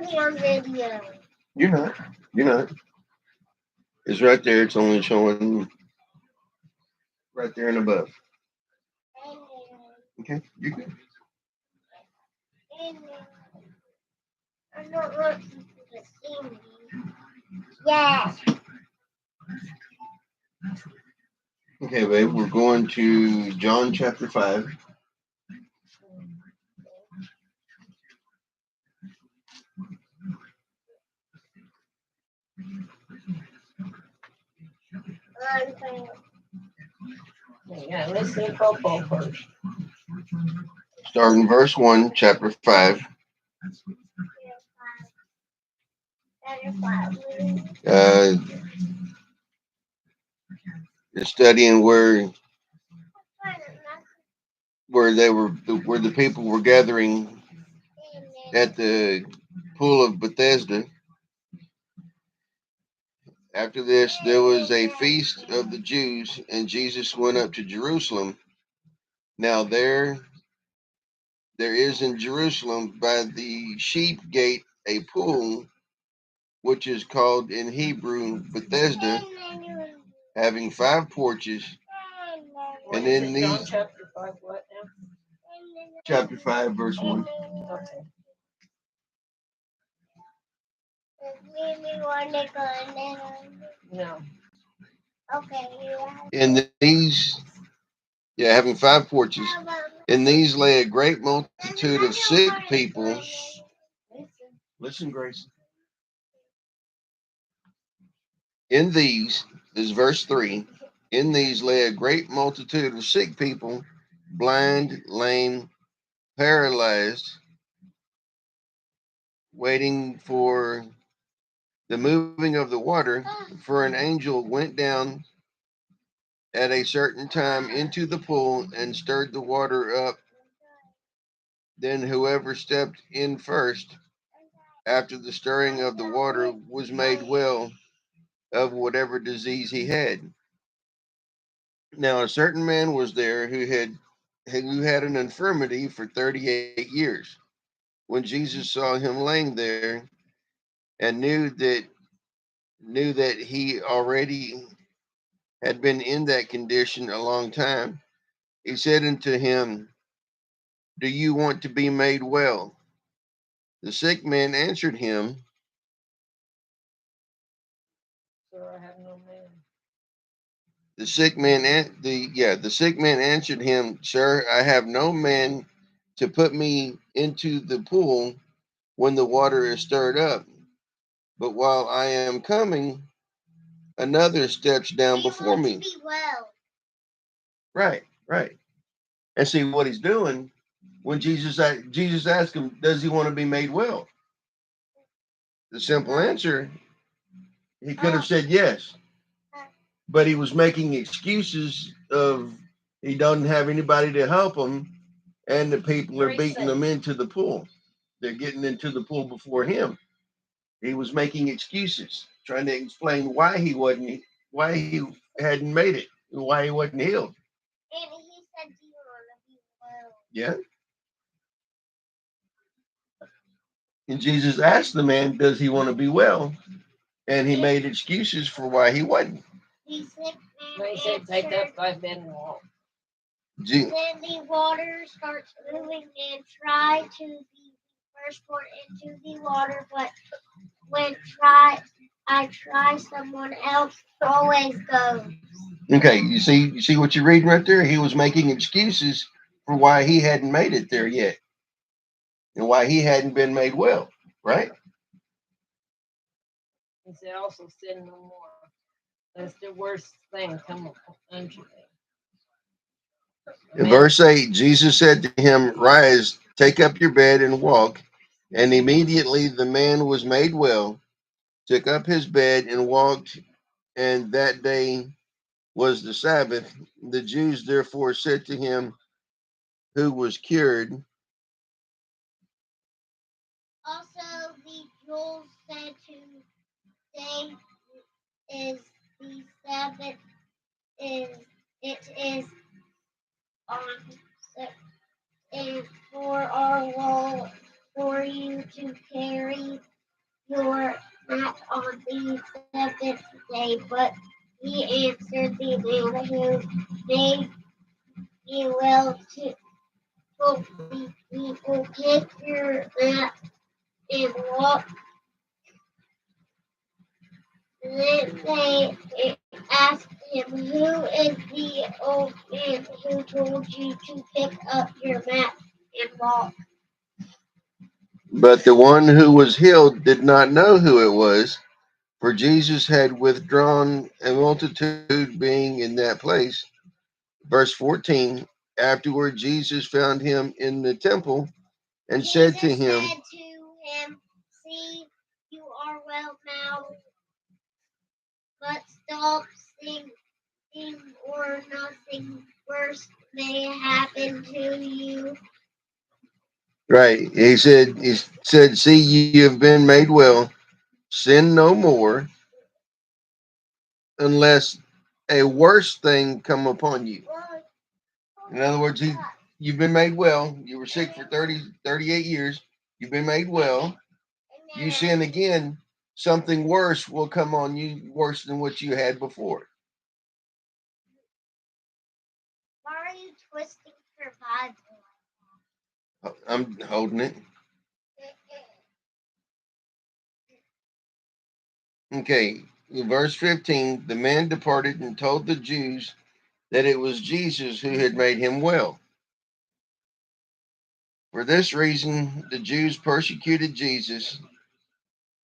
be on video. You're not. You're not. It's right there. It's only showing right there and above. Okay, you good. I don't want people to see me. Yeah. Okay, babe. We're going to John chapter 5. Yeah, let's see football first. Starting verse 1, chapter 5. Uh, they're studying where the people were gathering at the pool of Bethesda. After this, there was a feast of the Jews, and Jesus went up to Jerusalem. Now there is in Jerusalem by the sheep gate a pool, which is called in Hebrew Bethesda, having 5 porches, and in John these chapter 5, what now? chapter 5, verse 1. Okay. No. Okay. In these, yeah, having 5 porches. In these lay a great multitude of sick people. Listen, Grace. In these, this is verse 3. In these lay a great multitude of sick people, blind, lame, paralyzed, waiting for the moving of the water. For an angel went down at a certain time into the pool and stirred the water up. Then whoever stepped in first, after the stirring of the water, was made well of whatever disease he had. Now a certain man was there who had an infirmity for 38 years. When Jesus saw him laying there and knew that he already had been in that condition a long time, he said unto him, do you want to be made well? The sick man answered him, Sir, I have no man. the sick man answered him, Sir, I have no man to put me into the pool when the water is stirred up. But while I am coming, another steps down before me. Be well. Right, right. And see what he's doing when Jesus asked him, does he want to be made well? The simple answer, he could have said yes, but he was making excuses of he doesn't have anybody to help him, and the people are beating him into the pool. They're getting into the pool before him. He was making excuses, trying to explain why he hadn't made it, and why he wasn't healed. And he said, do you want to be well? Yeah. And Jesus asked the man, does he want to be well? And he made excuses for why he wasn't. The sick man They said, take up thy bed and walk. Then the water starts moving and try to be first born into the water, but when I try, someone else always goes. Okay, you see what you're reading right there? He was making excuses for why he hadn't made it there yet, and why he hadn't been made well, right? He said, also sin no more. That's the worst thing come unto me. In verse 8, Jesus said to him, rise, take up your bed and walk. And immediately the man was made well, took up his bed and walked, and that day was the Sabbath. The Jews therefore said to him who was cured, Also, the Jews said today is the Sabbath. It is on and for our law for you to carry your mat on the seventh day. But he answered the man who made you well to told the people, take your mat and walk. Then they asked him, who is the old man who told you to pick up your mat and walk? But the one who was healed did not know who it was, for Jesus had withdrawn a multitude being in that place. Verse 14. Afterward, Jesus found him in the temple and said to him, See, you are well now, but stop singing or nothing worse may happen to you. right. He said, see, you have been made well. Sin no more, unless a worse thing come upon you. In other words, you've been made well. You were sick for 38 years. You've been made well. You sin again, something worse will come on you, worse than what you had before. Why are you twisting her Bible? I'm holding it. Okay, verse 15. The man departed and told the Jews that it was Jesus who had made him well. For this reason, the Jews persecuted Jesus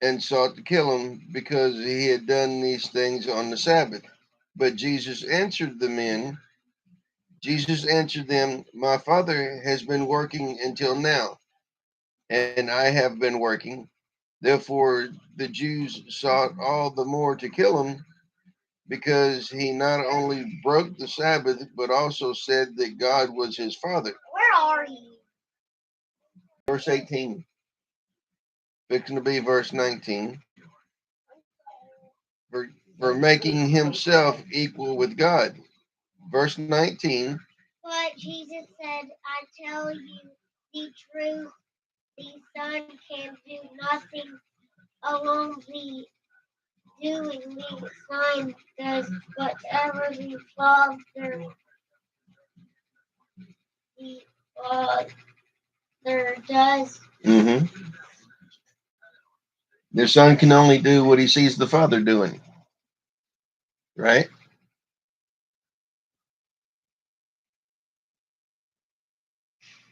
and sought to kill him because he had done these things on the Sabbath. But Jesus answered them, my Father has been working until now, and I have been working. Therefore, the Jews sought all the more to kill him, because he not only broke the Sabbath, but also said that God was his Father. Where are you? Verse 18, fixing to be verse 19. For making himself equal with God. Verse 19. But Jesus said, I tell you the truth, the Son can do nothing alone. The doing the Son does whatever the Father does. Mm-hmm. The Son can only do what he sees the Father doing. Right?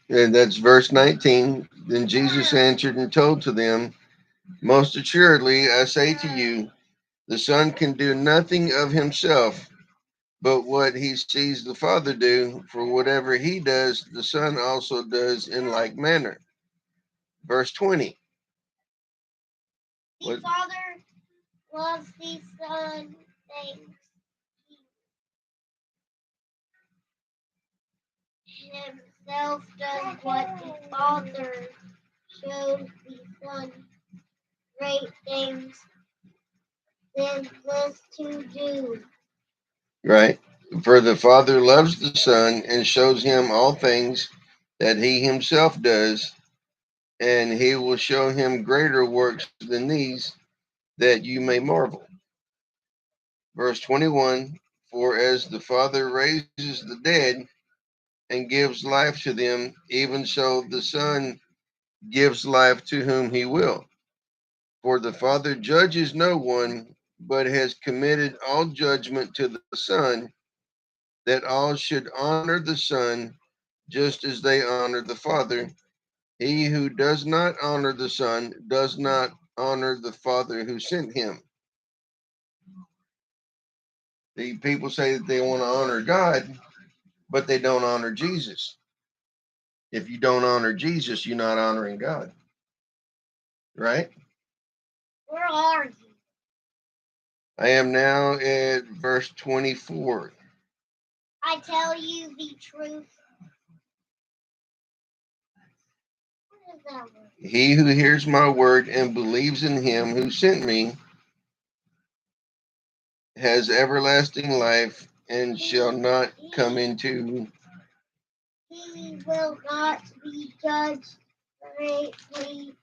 And that's verse 19. Then Jesus answered and told to them, most assuredly, I say to you, the Son can do nothing of himself, but what he sees the Father do, for whatever he does, the Son also does in like manner. Verse 20. The Father loves the Son, thanks himself does what the Father shows the Son great things than this to do. Right? For the Father loves the Son and shows him all things that he himself does, and he will show him greater works than these, that you may marvel. Verse 21. For as the Father raises the dead and gives life to them, even so the Son gives life to whom he will. For the Father judges no one, but has committed all judgment to the Son, that all should honor the Son just as they honor the Father. He who does not honor the Son does not honor the Father who sent him. The people say that they want to honor God, but they don't honor Jesus. If you don't honor Jesus, you're not honoring God. Right? Where are you? I am now at verse 24. I tell you the truth. What is that word? He who hears my word and believes in him who sent me has everlasting life and shall not come into. He will not be judged greatly.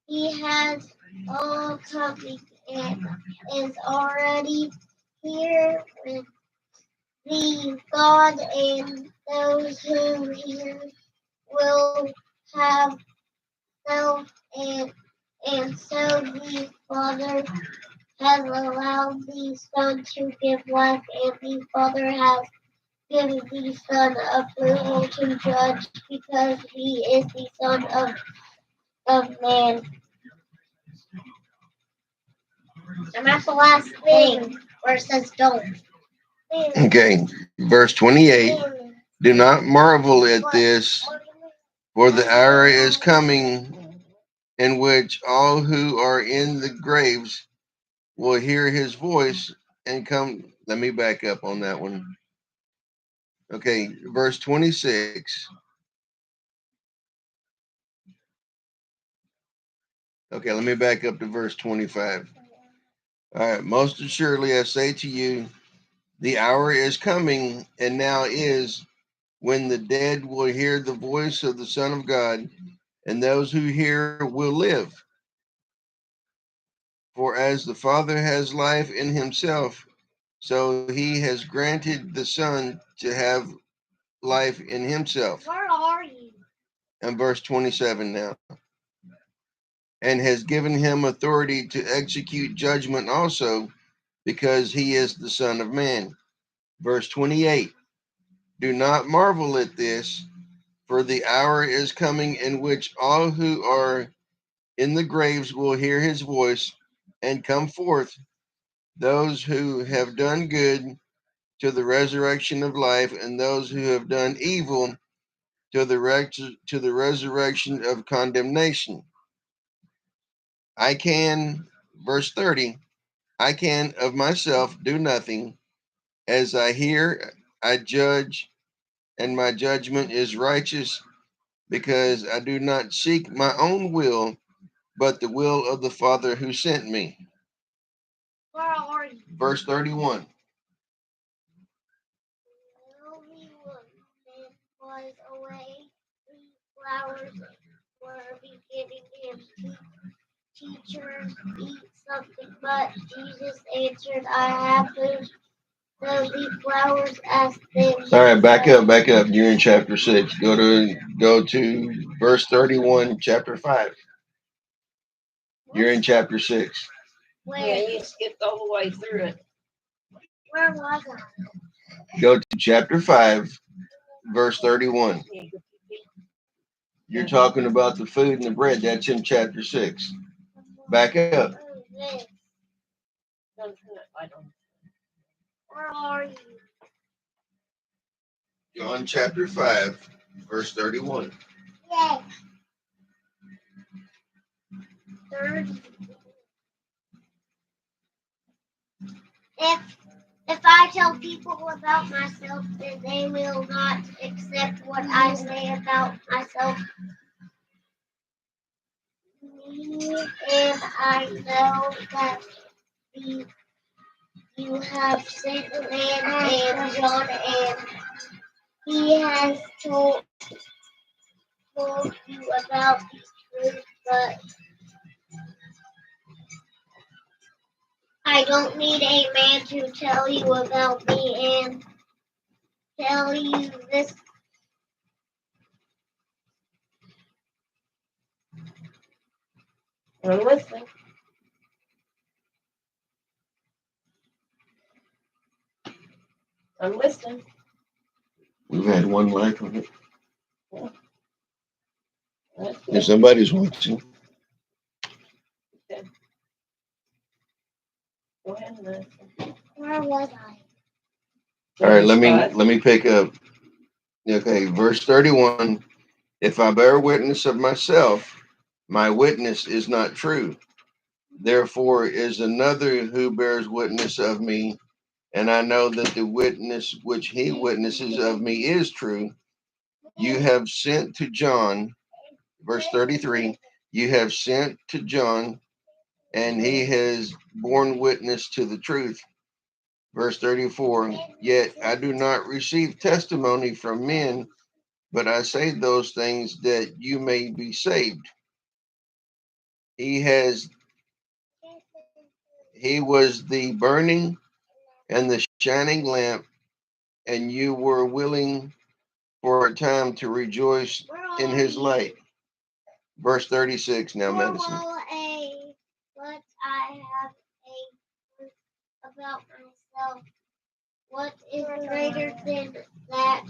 He has all coming and is already here with the God, and those who hear will have self, and so the Father has allowed the Son to give life, and the Father has given the Son approval to judge, because he is the Son of Man. And that's the last thing where it says don't. Okay, verse 28. Do not marvel at this, for the hour is coming in which all who are in the graves will hear his voice and come. Let me back up on that one. Okay, verse 26. Okay, let me back up to verse 25. All right, most assuredly I say to you, the hour is coming, and now is, when the dead will hear the voice of the Son of God, and those who hear will live. For as the Father has life in himself, so he has granted the Son to have life in himself. Where are you? And verse 27 now. And has given him authority to execute judgment also, because he is the Son of Man. Verse 28. Do not marvel at this, for the hour is coming in which all who are in the graves will hear his voice and come forth, those who have done good to the resurrection of life, and those who have done evil to the resurrection of condemnation. I can, verse 30, I can of myself do nothing. As I hear, I judge, and my judgment is righteous, because I do not seek my own will, but the will of the Father who sent me. Where are you? Verse 31. Only one man was away. The flowers were beginning him. Teachers eat something, but Jesus answered, I have food. So the flowers asked them. All right, back up. You're in chapter 6. Go to verse 31, chapter 5. You're in chapter 6. Where? Yeah, you skipped all the way through it. Where was I? Go to chapter 5, verse 31. You're talking about the food and the bread. That's in chapter 6. Back up. Where are you? John chapter 5, verse 31. Yes. 30. If I tell people about myself, then they will not accept what I say about myself. Me, and I know that you have sent a man and John, and he has told you about the truth, but I don't need a man to tell you about me and tell you this. I'm listening. I'm listening. We've had one like on it. That's If good. somebody's watching. Okay. Go ahead and listen. Where was I? All right, let Verse me pick up. Okay, verse 31. If I bear witness of myself, my witness is not true. Therefore is another who bears witness of me, and I know that the witness which he witnesses of me is true. You have sent to John, verse 33, you have sent to John, and he has borne witness to the truth. Verse 34, yet I do not receive testimony from men, but I say those things that you may be saved. He has He was the burning and the shining lamp, and you were willing for a time to rejoice in his light. Verse 36 now, Madison. But I have a truth about myself. What is greater than that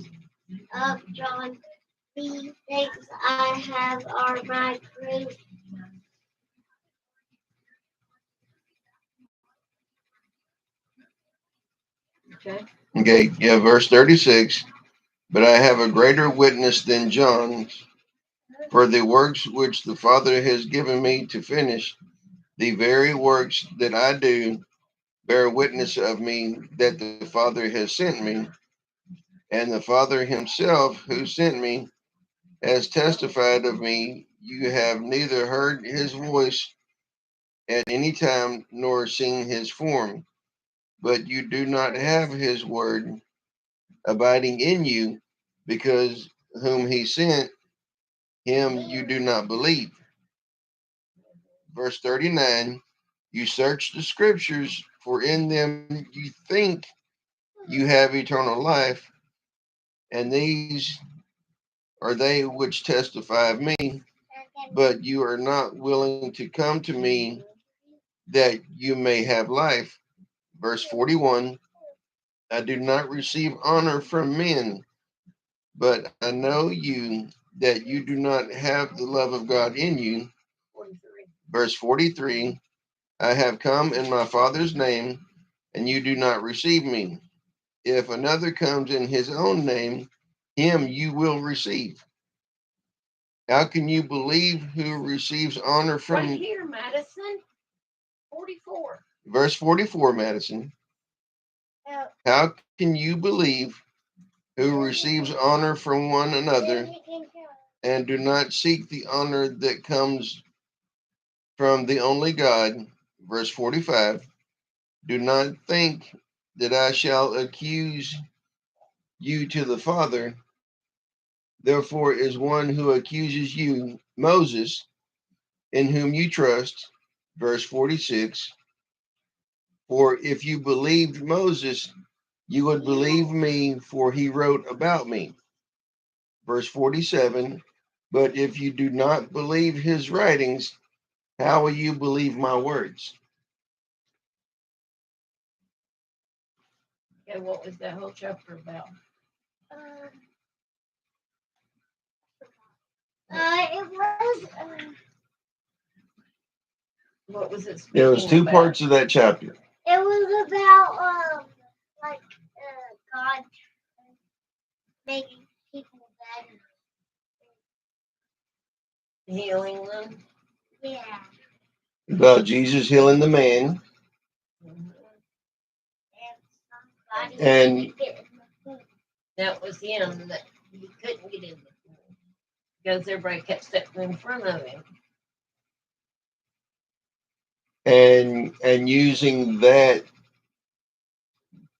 of John? The things I have are my proof. Okay. Okay, yeah, verse 36. But I have a greater witness than John's, for the works which the Father has given me to finish, the very works that I do, bear witness of me that the Father has sent me. And the Father himself who sent me has testified of me. You have neither heard his voice at any time nor seen his form, but you do not have his word abiding in you, because whom he sent, him you do not believe. Verse 39, you search the scriptures, for in them you think you have eternal life, and these are they which testify of me, but you are not willing to come to me that you may have life. Verse 41, I do not receive honor from men, but I know you that you do not have the love of God in you. 43. Verse 43, I have come in my Father's name, and you do not receive me. If another comes in his own name, him you will receive. How can you believe who receives honor from... Right here, Madison. 44. Verse 44, Madison. How can you believe who receives honor from one another and do not seek the honor that comes from the only God? Verse 45, do not think that I shall accuse you to the Father. Therefore is one who accuses you, Moses, in whom you trust. Verse 46, for if you believed Moses, you would believe me, for he wrote about me. Verse 47, but if you do not believe his writings, how will you believe my words? Okay, what was that whole chapter about? It was. What was it? There was two about? parts of that chapter. It was about God making people better. Healing them. Yeah. About Jesus healing the man. And that was him that he couldn't get in the pool because everybody kept stepping in front of him. And using that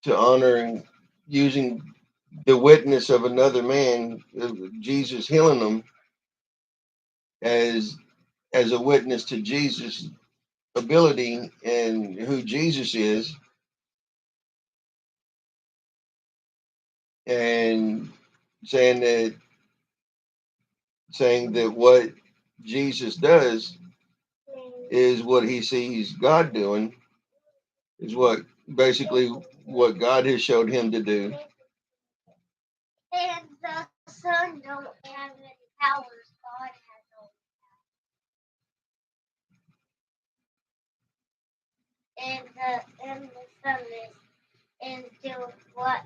to honor, using the witness of another man, Jesus healing them, as a witness to Jesus' ability and who Jesus is, and saying that what Jesus does is what he sees God doing, is what basically what God has showed him to do. And the Son don't have any powers. God has all the powers. And the Son is doing what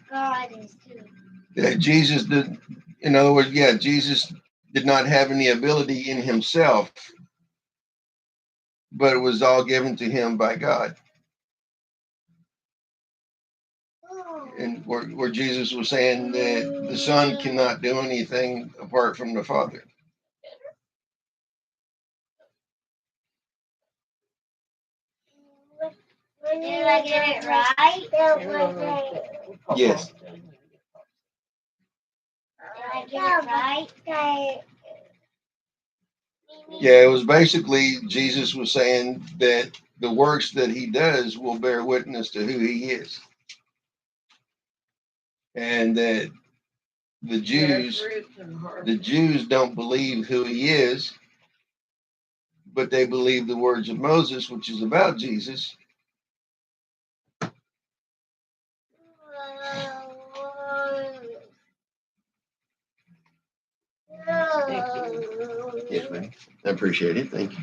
God is doing. That Jesus did, in other words, yeah, Jesus did not have any ability in himself, but it was all given to him by God. And where Jesus was saying that the Son cannot do anything apart from the Father. Did I get it right? Yes. Did I get it right? Yeah, it was basically Jesus was saying that the works that he does will bear witness to who he is. And that the Jews don't believe who he is, but they believe the words of Moses, which is about Jesus. Yes, ma'am. I appreciate it. Thank you.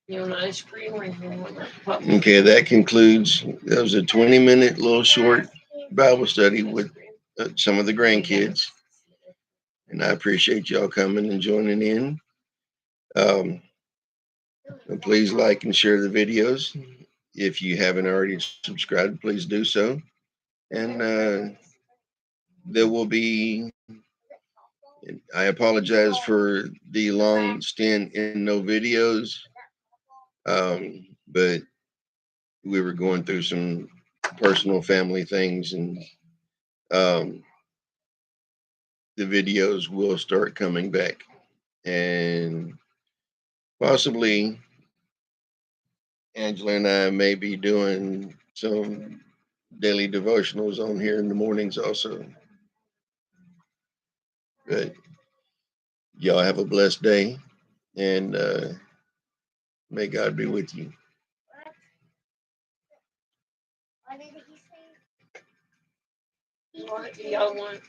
You want ice cream or you want pup? Okay, that concludes. That was a 20-minute little short Bible study with some of the grandkids. And I appreciate y'all coming and joining in. Please like and share the videos. If you haven't already subscribed, please do so. And there will be, I apologize for the long stint in no videos, but we were going through some personal family things, and the videos will start coming back. And possibly Angela and I may be doing some daily devotionals on here in the mornings also. But y'all have a blessed day, and may God be with you. What did he say? Y'all want